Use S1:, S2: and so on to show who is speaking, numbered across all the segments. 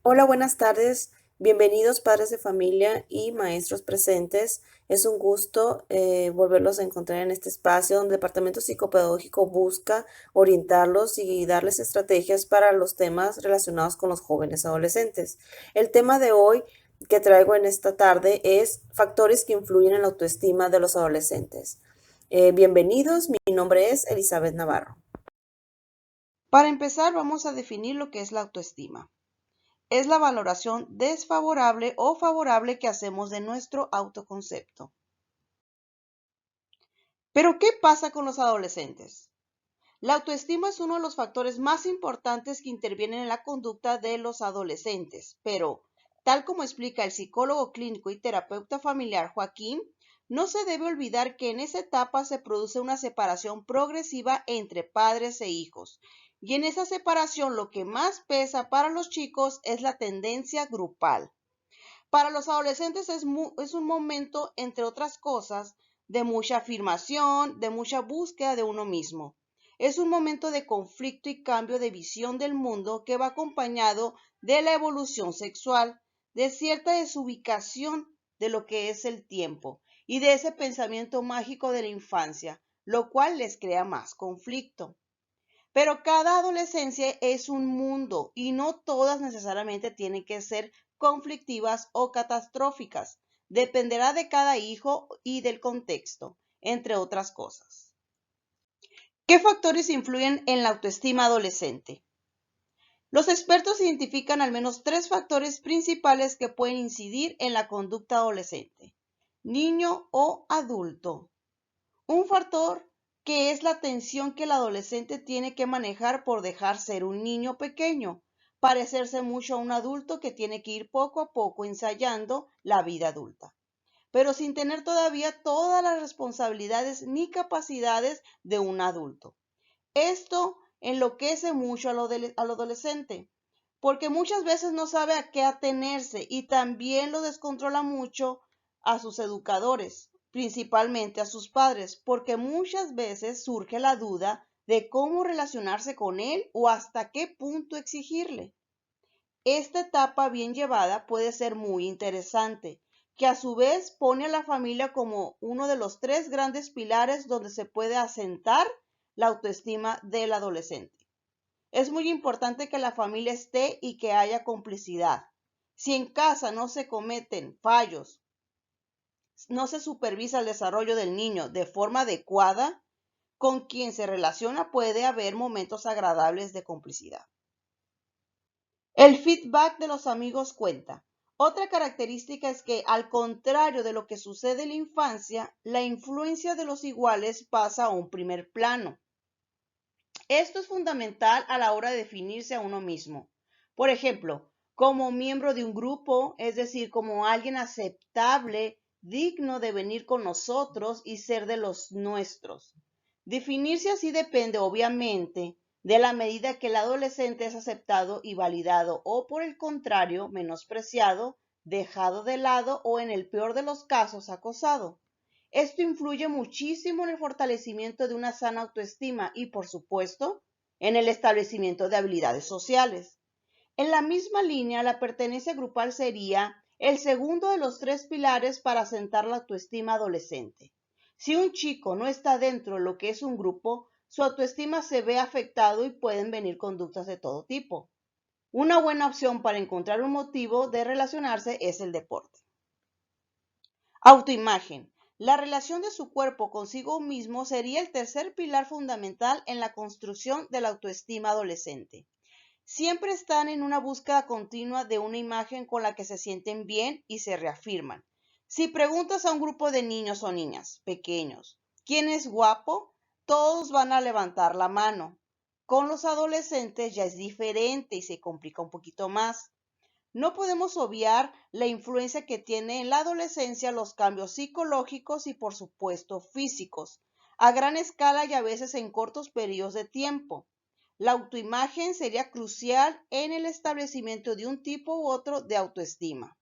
S1: Hola, buenas tardes. Bienvenidos padres de familia y maestros presentes. Es un gusto volverlos a encontrar en este espacio donde el Departamento Psicopedagógico busca orientarlos y darles estrategias para los temas relacionados con los jóvenes adolescentes. El tema de hoy que traigo en esta tarde es factores que influyen en la autoestima de los adolescentes. Bienvenidos, mi nombre es Elizabeth Navarro.
S2: Para empezar, vamos a definir lo que es la autoestima. Es la valoración desfavorable o favorable que hacemos de nuestro autoconcepto. Pero, ¿qué pasa con los adolescentes? La autoestima es uno de los factores más importantes que intervienen en la conducta de los adolescentes, pero, tal como explica el psicólogo clínico y terapeuta familiar Joaquín, no se debe olvidar que en esa etapa se produce una separación progresiva entre padres e hijos, y en esa separación lo que más pesa para los chicos es la tendencia grupal. Para los adolescentes es un momento, entre otras cosas, de mucha afirmación, de mucha búsqueda de uno mismo. Es un momento de conflicto y cambio de visión del mundo que va acompañado de la evolución sexual, de cierta desubicación de lo que es el tiempo y de ese pensamiento mágico de la infancia, lo cual les crea más conflicto. Pero cada adolescencia es un mundo y no todas necesariamente tienen que ser conflictivas o catastróficas. Dependerá de cada hijo y del contexto, entre otras cosas. ¿Qué factores influyen en la autoestima adolescente? Los expertos identifican al menos tres factores principales que pueden incidir en la conducta adolescente, niño o adulto. Un factor que es la tensión que el adolescente tiene que manejar por dejar ser un niño pequeño, parecerse mucho a un adulto que tiene que ir poco a poco ensayando la vida adulta, pero sin tener todavía todas las responsabilidades ni capacidades de un adulto. Esto enloquece mucho al adolescente, porque muchas veces no sabe a qué atenerse y también lo descontrola mucho a sus educadores, principalmente a sus padres, porque muchas veces surge la duda de cómo relacionarse con él o hasta qué punto exigirle. Esta etapa bien llevada puede ser muy interesante, que a su vez pone a la familia como uno de los tres grandes pilares donde se puede asentar la autoestima del adolescente. Es muy importante que la familia esté y que haya complicidad. Si en casa no se cometen fallos, no se supervisa el desarrollo del niño de forma adecuada, con quien se relaciona puede haber momentos agradables de complicidad. El feedback de los amigos cuenta. Otra característica es que, al contrario de lo que sucede en la infancia, la influencia de los iguales pasa a un primer plano. Esto es fundamental a la hora de definirse a uno mismo. Por ejemplo, como miembro de un grupo, es decir, como alguien aceptable, digno de venir con nosotros y ser de los nuestros. Definirse así depende, obviamente, de la medida que el adolescente es aceptado y validado o, por el contrario, menospreciado, dejado de lado o, en el peor de los casos, acosado. Esto influye muchísimo en el fortalecimiento de una sana autoestima y, por supuesto, en el establecimiento de habilidades sociales. En la misma línea, la pertenencia grupal sería el segundo de los tres pilares para asentar la autoestima adolescente. Si un chico no está dentro de lo que es un grupo, su autoestima se ve afectado y pueden venir conductas de todo tipo. Una buena opción para encontrar un motivo de relacionarse es el deporte. Autoimagen. La relación de su cuerpo consigo mismo sería el tercer pilar fundamental en la construcción de la autoestima adolescente. Siempre están en una búsqueda continua de una imagen con la que se sienten bien y se reafirman. Si preguntas a un grupo de niños o niñas pequeños, ¿quién es guapo? Todos van a levantar la mano. Con los adolescentes ya es diferente y se complica un poquito más. No podemos obviar la influencia que tiene en la adolescencia los cambios psicológicos y, por supuesto, físicos, a gran escala y a veces en cortos periodos de tiempo. La autoimagen sería crucial en el establecimiento de un tipo u otro de autoestima.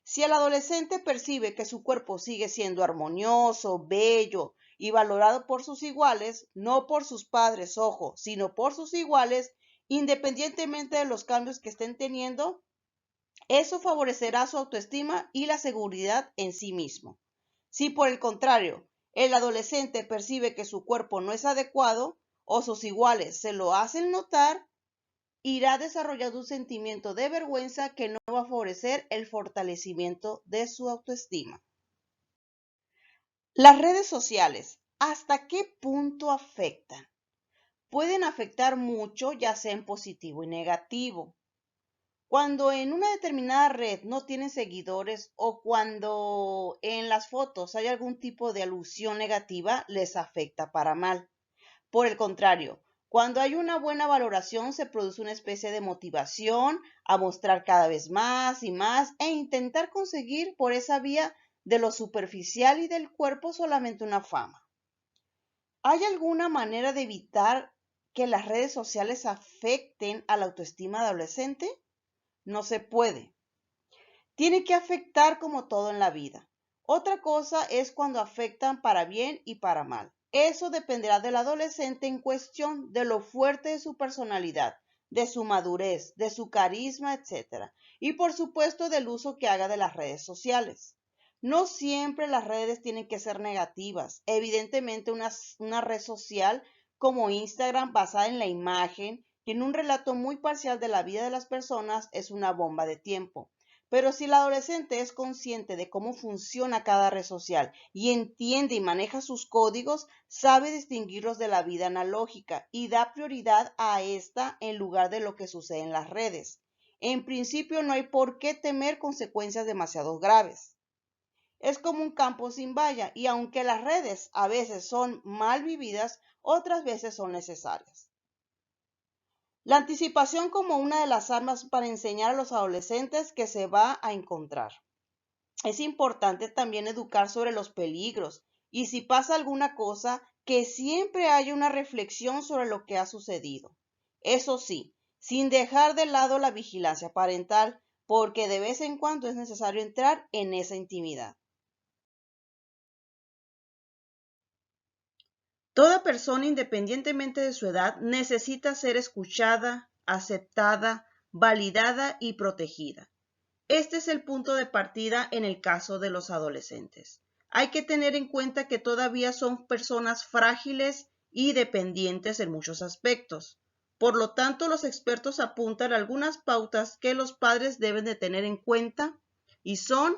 S2: Si el adolescente percibe que su cuerpo sigue siendo armonioso, bello y valorado por sus iguales, no por sus padres, ojo, sino por sus iguales, independientemente de los cambios que estén teniendo, Eso favorecerá su autoestima y la seguridad en sí mismo. Si por el contrario, el adolescente percibe que su cuerpo no es adecuado o sus iguales se lo hacen notar, irá desarrollando un sentimiento de vergüenza que no va a favorecer el fortalecimiento de su autoestima. Las redes sociales, ¿hasta qué punto afectan? Pueden afectar mucho, ya sea en positivo y negativo. Cuando en una determinada red no tienen seguidores o cuando en las fotos hay algún tipo de alusión negativa, les afecta para mal. Por el contrario, cuando hay una buena valoración se produce una especie de motivación a mostrar cada vez más y más e intentar conseguir por esa vía de lo superficial y del cuerpo solamente una fama. ¿Hay alguna manera de evitar que las redes sociales afecten a la autoestima de adolescente? No se puede. Tiene que afectar como todo en la vida. Otra cosa es cuando afectan para bien y para mal. Eso dependerá del adolescente en cuestión, de lo fuerte de su personalidad, de su madurez, de su carisma, etcétera. Y por supuesto del uso que haga de las redes sociales. No siempre las redes tienen que ser negativas. Evidentemente una red social como Instagram basada en la imagen y en un relato muy parcial de la vida de las personas es una bomba de tiempo. Pero si el adolescente es consciente de cómo funciona cada red social y entiende y maneja sus códigos, sabe distinguirlos de la vida analógica y da prioridad a esta en lugar de lo que sucede en las redes. En principio no hay por qué temer consecuencias demasiado graves. Es como un campo sin valla y aunque las redes a veces son mal vividas, otras veces son necesarias. La anticipación como una de las armas para enseñar a los adolescentes que se va a encontrar. Es importante también educar sobre los peligros y si pasa alguna cosa, que siempre haya una reflexión sobre lo que ha sucedido. Eso sí, sin dejar de lado la vigilancia parental, porque de vez en cuando es necesario entrar en esa intimidad. Toda persona, independientemente de su edad, necesita ser escuchada, aceptada, validada y protegida. Este es el punto de partida en el caso de los adolescentes. Hay que tener en cuenta que todavía son personas frágiles y dependientes en muchos aspectos. Por lo tanto, los expertos apuntan algunas pautas que los padres deben de tener en cuenta y son: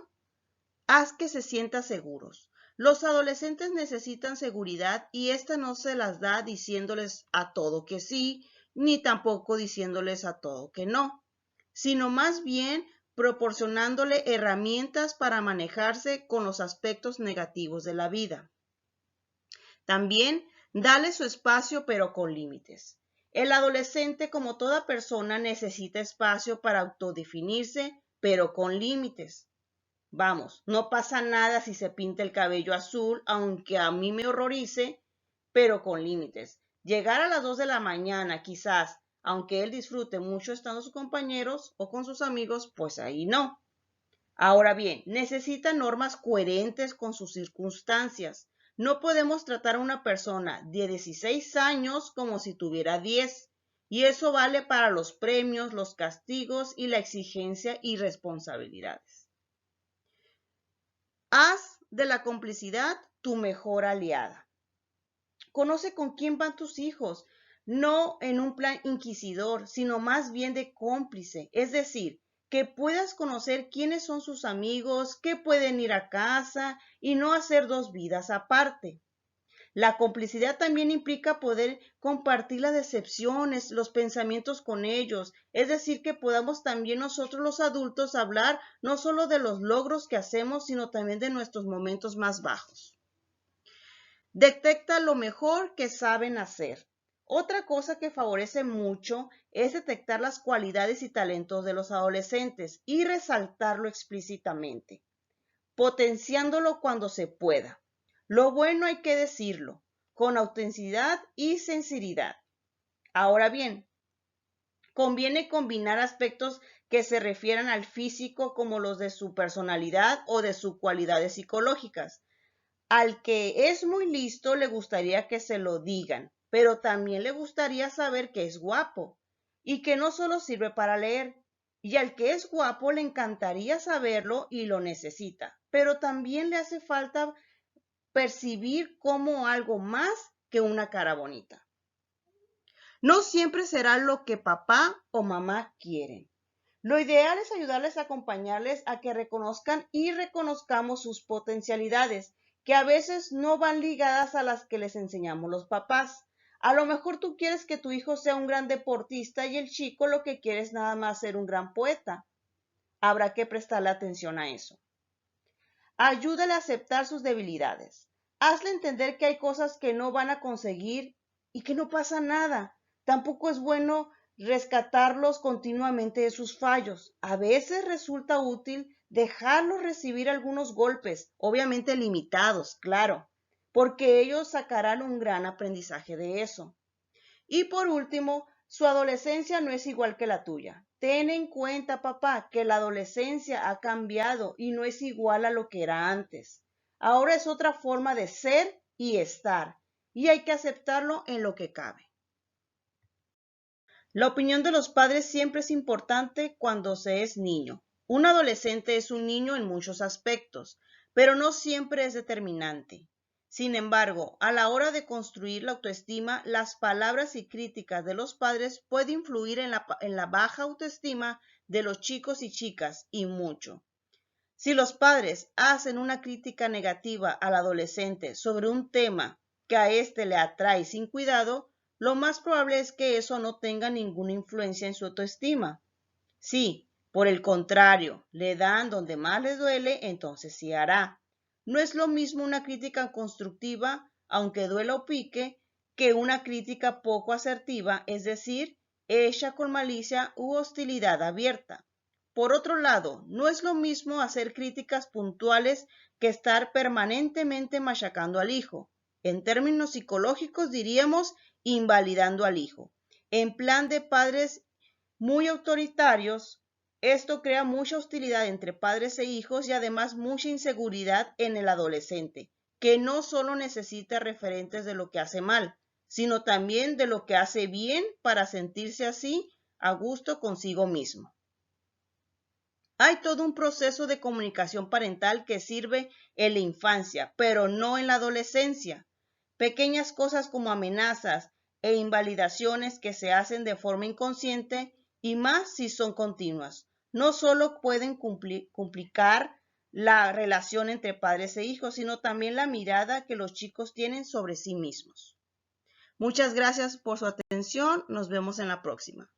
S2: haz que se sientan seguros. Los adolescentes necesitan seguridad y esta no se las da diciéndoles a todo que sí, ni tampoco diciéndoles a todo que no, sino más bien proporcionándole herramientas para manejarse con los aspectos negativos de la vida. También dale su espacio pero con límites. El adolescente, como toda persona, necesita espacio para autodefinirse pero con límites. Vamos, no pasa nada si se pinta el cabello azul, aunque a mí me horrorice, pero con límites. Llegar a las 2 de la mañana, quizás, aunque él disfrute mucho estando sus compañeros o con sus amigos, pues ahí no. Ahora bien, necesita normas coherentes con sus circunstancias. No podemos tratar a una persona de 16 años como si tuviera 10. Y eso vale para los premios, los castigos y la exigencia y responsabilidades. Haz de la complicidad tu mejor aliada. Conoce con quién van tus hijos, no en un plan inquisidor, sino más bien de cómplice, es decir, que puedas conocer quiénes son sus amigos, qué pueden ir a casa y no hacer dos vidas aparte. La complicidad también implica poder compartir las decepciones, los pensamientos con ellos, es decir, que podamos también nosotros los adultos hablar no solo de los logros que hacemos, sino también de nuestros momentos más bajos. Detecta lo mejor que saben hacer. Otra cosa que favorece mucho es detectar las cualidades y talentos de los adolescentes y resaltarlo explícitamente, potenciándolo cuando se pueda. Lo bueno hay que decirlo, con autenticidad y sinceridad. Ahora bien, conviene combinar aspectos que se refieran al físico como los de su personalidad o de sus cualidades psicológicas. Al que es muy listo le gustaría que se lo digan, pero también le gustaría saber que es guapo y que no solo sirve para leer. Y al que es guapo le encantaría saberlo y lo necesita, pero también le hace falta percibir como algo más que una cara bonita. No siempre será lo que papá o mamá quieren. Lo ideal es ayudarles a acompañarles a que reconozcan y reconozcamos sus potencialidades, que a veces no van ligadas a las que les enseñamos los papás. A lo mejor tú quieres que tu hijo sea un gran deportista y el chico lo que quiere es nada más ser un gran poeta. Habrá que prestarle atención a eso. Ayúdale a aceptar sus debilidades. Hazle entender que hay cosas que no van a conseguir y que no pasa nada. Tampoco es bueno rescatarlos continuamente de sus fallos. A veces resulta útil dejarlos recibir algunos golpes, obviamente limitados, claro, porque ellos sacarán un gran aprendizaje de eso. Y por último, su adolescencia no es igual que la tuya. Ten en cuenta, papá, que la adolescencia ha cambiado y no es igual a lo que era antes. Ahora es otra forma de ser y estar, y hay que aceptarlo en lo que cabe. La opinión de los padres siempre es importante cuando se es niño. Un adolescente es un niño en muchos aspectos, pero no siempre es determinante. Sin embargo, a la hora de construir la autoestima, las palabras y críticas de los padres pueden influir en la baja autoestima de los chicos y chicas, y mucho. Si los padres hacen una crítica negativa al adolescente sobre un tema que a éste le atrae sin cuidado, lo más probable es que eso no tenga ninguna influencia en su autoestima. Si, por el contrario, le dan donde más le duele, entonces sí hará. No es lo mismo una crítica constructiva, aunque duela o pique, que una crítica poco asertiva, es decir, hecha con malicia u hostilidad abierta. Por otro lado, no es lo mismo hacer críticas puntuales que estar permanentemente machacando al hijo. En términos psicológicos diríamos invalidando al hijo. En plan de padres muy autoritarios, esto crea mucha hostilidad entre padres e hijos y además mucha inseguridad en el adolescente, que no solo necesita referentes de lo que hace mal, sino también de lo que hace bien para sentirse así a gusto consigo mismo. Hay todo un proceso de comunicación parental que sirve en la infancia, pero no en la adolescencia. Pequeñas cosas como amenazas e invalidaciones que se hacen de forma inconsciente y más si son continuas. No solo pueden complicar la relación entre padres e hijos, sino también la mirada que los chicos tienen sobre sí mismos. Muchas gracias por su atención. Nos vemos en la próxima.